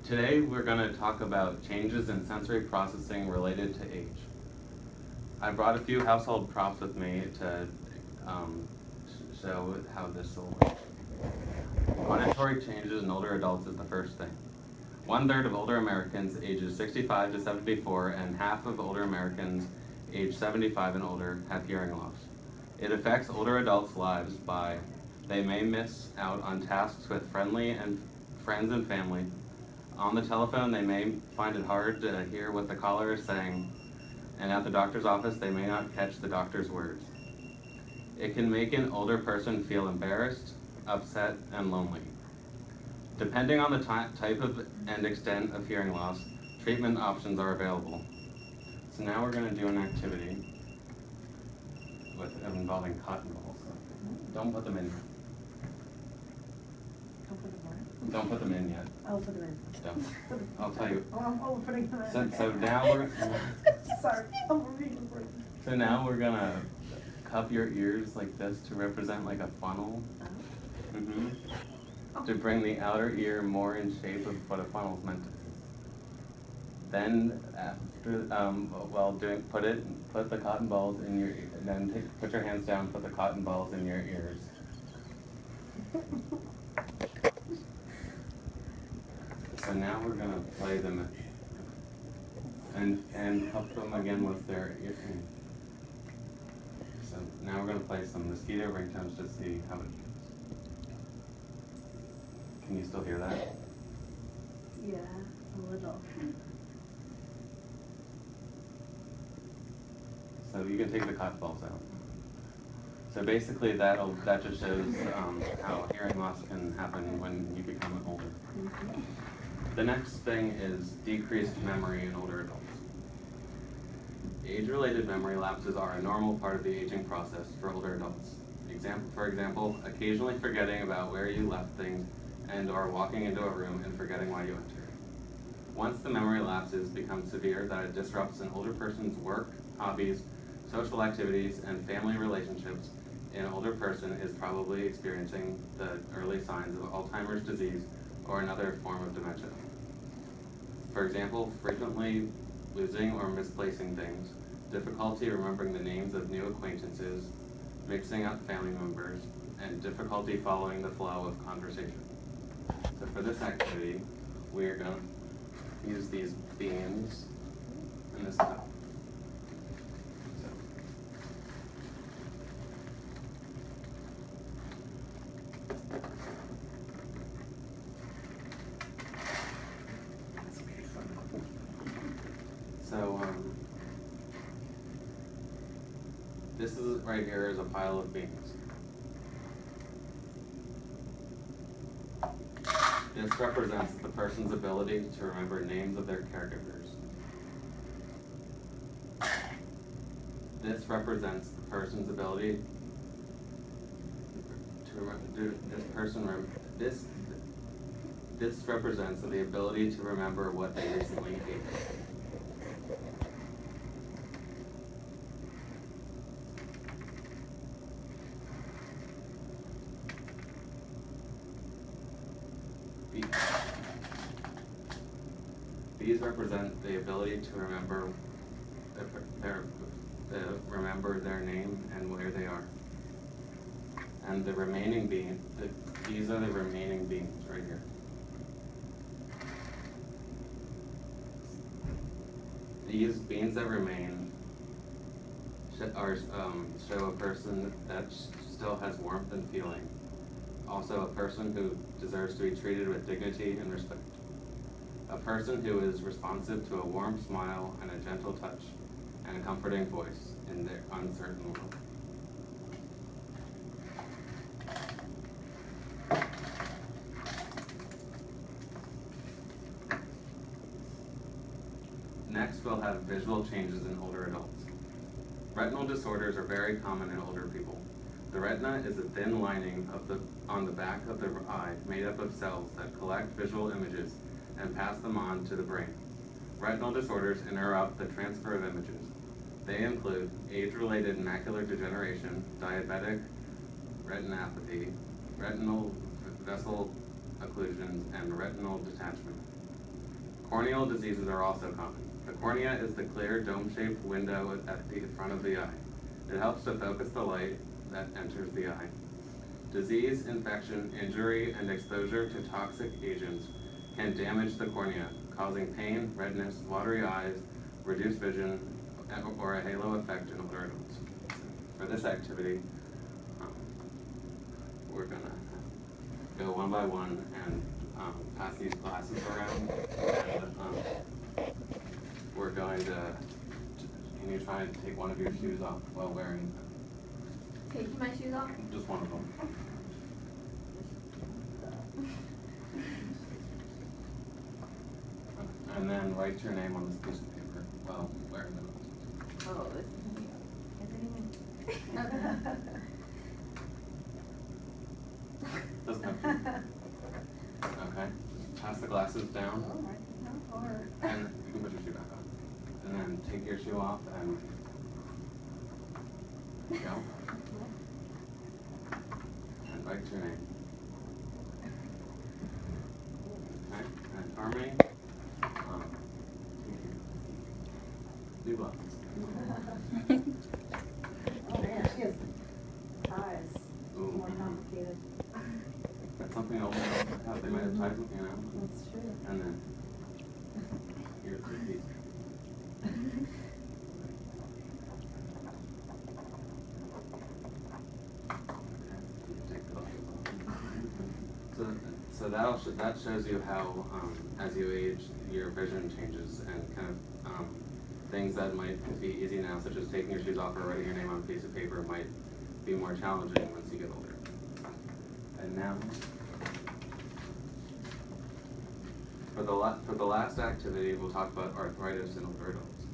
Today we're going to talk about changes in sensory processing related to age. I brought a few household props with me to show how this will work. Auditory changes in older adults is the first thing. 1/3 of older Americans ages 65 to 74 and half of older Americans age 75 and older have hearing loss. It affects older adults' lives by they may miss out on tasks with friends and family. On the telephone, they may find it hard to hear what the caller is saying, and at the doctor's office, they may not catch the doctor's words. It can make an older person feel embarrassed, upset, and lonely. Depending on the type of and extent of hearing loss, treatment options are available. So now we're going to do an activity involving cotton balls. Don't put them in. Don't put them in yet. I'll put them in. Don't. I'll tell you. I'm putting them in. So now we're. Sorry, I'm reading for you. So now we're gonna cup your ears like this to represent like a funnel. To bring the outer ear more in shape of what a funnel is meant to be. Then after, while doing, put the cotton balls in your, and then put your hands down, put the cotton balls in your ears. So now we're gonna play them and cup them again with their ear. So now we're gonna play some mosquito ringtones to see how it feels. Can you still hear that? Yeah, a little. So you can take the cotton balls out. So basically that just shows how hearing loss can happen when you become older. The next thing is decreased memory in older adults. Age-related memory lapses are a normal part of the aging process for older adults. For example, occasionally forgetting about where you left things and/or walking into a room and forgetting why you entered. Once the memory lapses become severe that it disrupts an older person's work, hobbies, social activities, and family relationships, an older person is probably experiencing the early signs of Alzheimer's disease or another form of dementia. For example, frequently losing or misplacing things, difficulty remembering the names of new acquaintances, mixing up family members, and difficulty following the flow of conversation. So for this activity, we are going to use these beans in this cup. So this is right here is a pile of beans. This represents the person's ability to remember names of their caregivers. This represents the person's ability to this represents the ability to remember what they recently ate. These represent the ability to remember their name and where they are. And the remaining beans, these are the remaining beans right here. These beans that remain show a person that still has warmth and feeling. Also a person who deserves to be treated with dignity and respect. A person who is responsive to a warm smile and a gentle touch and a comforting voice in their uncertain world. Next, we'll have visual changes in older adults. Retinal disorders are very common in older people. The retina is a thin lining on the back of the eye made up of cells that collect visual images and pass them on to the brain. Retinal disorders interrupt the transfer of images. They include age-related macular degeneration, diabetic retinopathy, retinal vessel occlusions, and retinal detachment. Corneal diseases are also common. The cornea is the clear dome-shaped window at the front of the eye. It helps to focus the light that enters the eye. Disease, infection, injury, and exposure to toxic agents can damage the cornea, causing pain, redness, watery eyes, reduced vision, or a halo effect in older adults. For this activity, we're gonna go one by one and pass these glasses around, and we're going to, can you try and take one of your shoes off while wearing them? Taking my shoes off? Just one of them. And then write your name on this piece of paper while wearing them. Oh, this is me. Doesn't have to. Okay. Just pass the glasses down. And you can put your shoe back on. And then take your shoe off and go. And write your name. Okay. And Harmony. New glasses. Oh man, she has ties. Ooh. More complicated. That's something older adults have. They might have ties with you now. That's true. And then here's the piece. So that shows you how, as you age, your vision changes, and kind of things that might be easy now, such as taking your shoes off or writing your name on a piece of paper, might be more challenging once you get older. And now, for the last activity, we'll talk about arthritis in older adults.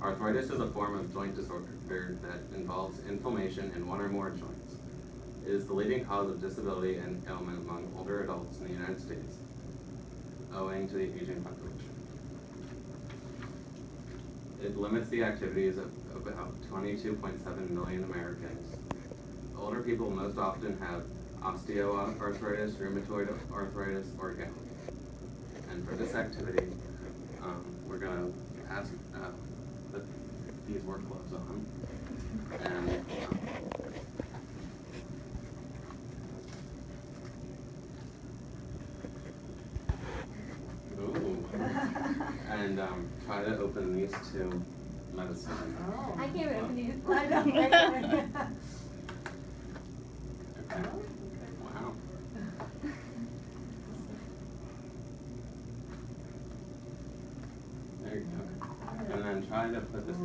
Arthritis is a form of joint disorder that involves inflammation in one or more joints. It is the leading cause of disability and ailment among older adults in the United States, owing to the aging population. It limits the activities of about 22.7 million Americans. Older people most often have osteoarthritis, rheumatoid arthritis, or gout. And for this activity, we're going to ask put these work gloves on, and try to open these two medicines. Oh. I can't even open these. I know. Okay. Wow. There you go. And then try to put this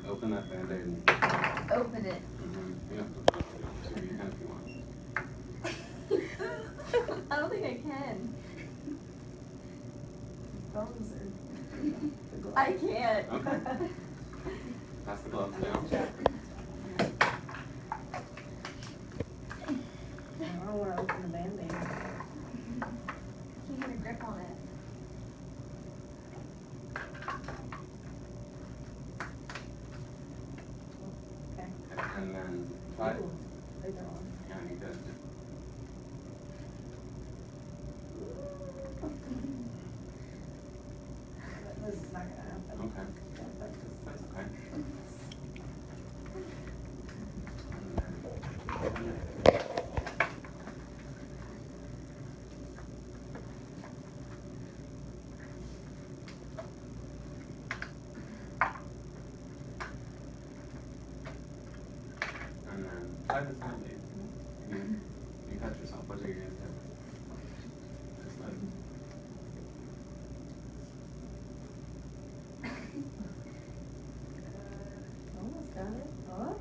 open that Band-Aid and Open it. you have to, you can if you want. I don't think I can. Bones are. I can't. Okay. Pass the gloves down. I don't want to open the Band-Aid. Can't get a grip on it. Okay. And then try it. Ooh, they go on. Yeah, you good. This is not gonna happen. Okay. That's okay. And then try this Band-Aid. You cut yourself. What are you going to do? Just let it. Almost got it. Oh.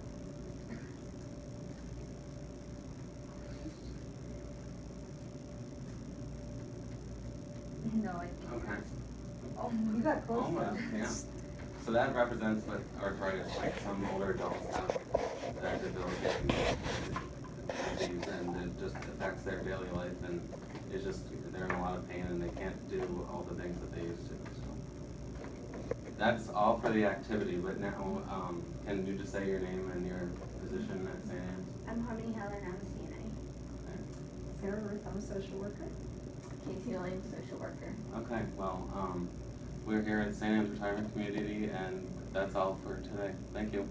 No, I can't. Okay. Oh, you got close. Almost, yeah. So that represents what arthritis, like some older adults have that debilitating disease, and it just affects their daily life, and it's just, they're in a lot of pain and they can't do all the things that they used to. So that's all for the activity, but now, can you just say your name and your position at St. Anne's? I'm Harmony Helen, I'm a CNA. Okay. Sara, Ruth, I'm a social worker. Kasey, Helen, social worker. Okay, well, we're here at St. Anne's Retirement Community, and that's all for today. Thank you.